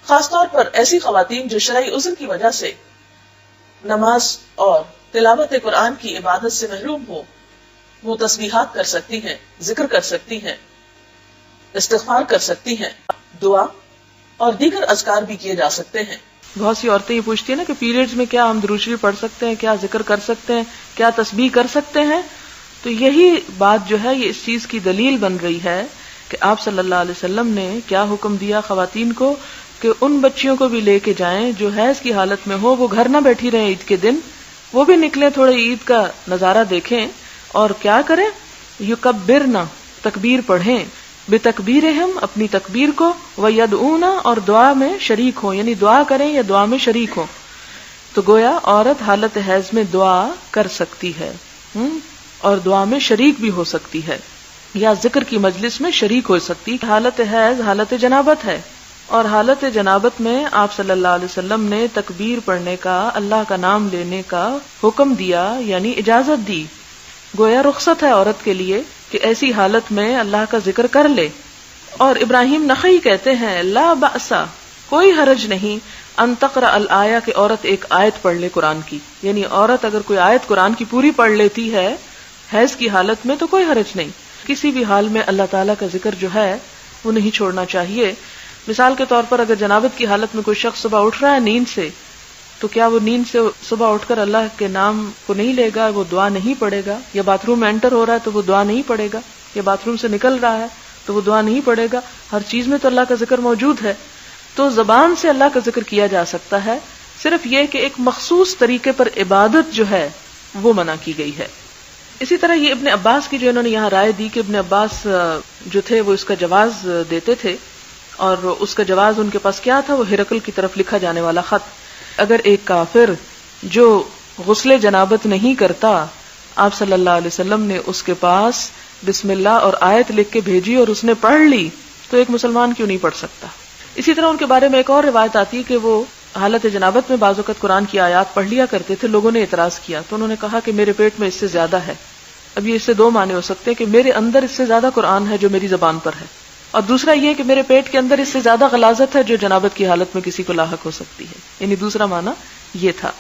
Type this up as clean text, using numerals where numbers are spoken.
خاص طور پر ایسی خواتین جو شرعی عذر کی وجہ سے نماز اور تلاوت قرآن کی عبادت سے محروم ہو، وہ تسبیحات کر سکتی ہیں، ذکر کر سکتی ہیں، استغفار کر سکتی ہیں، دعا اور دیگر اذکار بھی کیے جا سکتے ہیں. بہت سی عورتیں یہ پوچھتی ہیں نا کہ پیریڈز میں کیا ہم درود شریف پڑھ سکتے ہیں، کیا ذکر کر سکتے ہیں، کیا تسبیح کر سکتے ہیں. تو یہی بات جو ہے یہ اس چیز کی دلیل بن رہی ہے کہ آپ صلی اللہ علیہ وسلم نے کیا حکم دیا خواتین کو کہ ان بچیوں کو بھی لے کے جائیں جو حیض کی حالت میں ہو، وہ گھر نہ بیٹھی رہیں عید کے دن، وہ بھی نکلیں، تھوڑے عید کا نظارہ دیکھیں اور کیا کریں، یکبرنا، تکبیر پڑھیں، بتکبیرہم، اپنی تکبیر کو، ویدعونا، اور دعا میں شریک ہوں، یعنی دعا کریں یا دعا میں شریک ہوں. تو گویا عورت حالت حیض میں دعا کر سکتی ہے اور دعا میں شریک بھی ہو سکتی ہے، یا ذکر کی مجلس میں شریک ہو سکتی. حالت حیض حالت جنابت ہے، اور حالت جنابت میں آپ صلی اللہ علیہ وسلم نے تکبیر پڑھنے کا، اللہ کا نام لینے کا حکم دیا، یعنی اجازت دی. گویا رخصت ہے عورت کے لیے کہ ایسی حالت میں اللہ کا ذکر کر لے. اور ابراہیم نخعی کہتے ہیں لا بأسا، کوئی حرج نہیں، ان تقرأ الآیہ، کہ عورت ایک آیت پڑھ لے قرآن کی. یعنی عورت اگر کوئی آیت قرآن کی پوری پڑھ لیتی ہے حیض کی حالت میں تو کوئی حرج نہیں. کسی بھی حال میں اللہ تعالیٰ کا ذکر جو ہے وہ نہیں چھوڑنا چاہیے. مثال کے طور پر اگر جنابت کی حالت میں کوئی شخص صبح اٹھ رہا ہے نیند سے، تو کیا وہ نیند سے صبح اٹھ کر اللہ کے نام کو نہیں لے گا، وہ دعا نہیں پڑھے گا؟ یا باتھ روم میں انٹر ہو رہا ہے تو وہ دعا نہیں پڑھے گا؟ یا باتھ روم سے نکل رہا ہے تو وہ دعا نہیں پڑھے گا؟ ہر چیز میں تو اللہ کا ذکر موجود ہے. تو زبان سے اللہ کا ذکر کیا جا سکتا ہے، صرف یہ کہ ایک مخصوص طریقے پر عبادت جو ہے وہ منع کی گئی ہے. اسی طرح یہ ابن عباس کی جو انہوں نے یہاں رائے دی کہ ابن عباس جو تھے وہ اس کا جواز دیتے تھے، اور اس کا جواز ان کے پاس کیا تھا، وہ ہرقل کی طرف لکھا جانے والا خط. اگر ایک کافر جو غسل جنابت نہیں کرتا، آپ صلی اللہ علیہ وسلم نے اس کے پاس بسم اللہ اور آیت لکھ کے بھیجی اور اس نے پڑھ لی، تو ایک مسلمان کیوں نہیں پڑھ سکتا؟ اسی طرح ان کے بارے میں ایک اور روایت آتی ہے کہ وہ حالت جنابت میں بعض اوقات قرآن کی آیات پڑھ لیا کرتے تھے. لوگوں نے اعتراض کیا تو انہوں نے کہا کہ میرے پیٹ میں اس سے زیادہ ہے. اب یہ اس سے دو معنی ہو سکتے ہیں کہ میرے اندر اس سے زیادہ قرآن ہے جو میری زبان پر ہے، اور دوسرا یہ کہ میرے پیٹ کے اندر اس سے زیادہ غلاظت ہے جو جنابت کی حالت میں کسی کو لاحق ہو سکتی ہے. یعنی دوسرا معنی یہ تھا.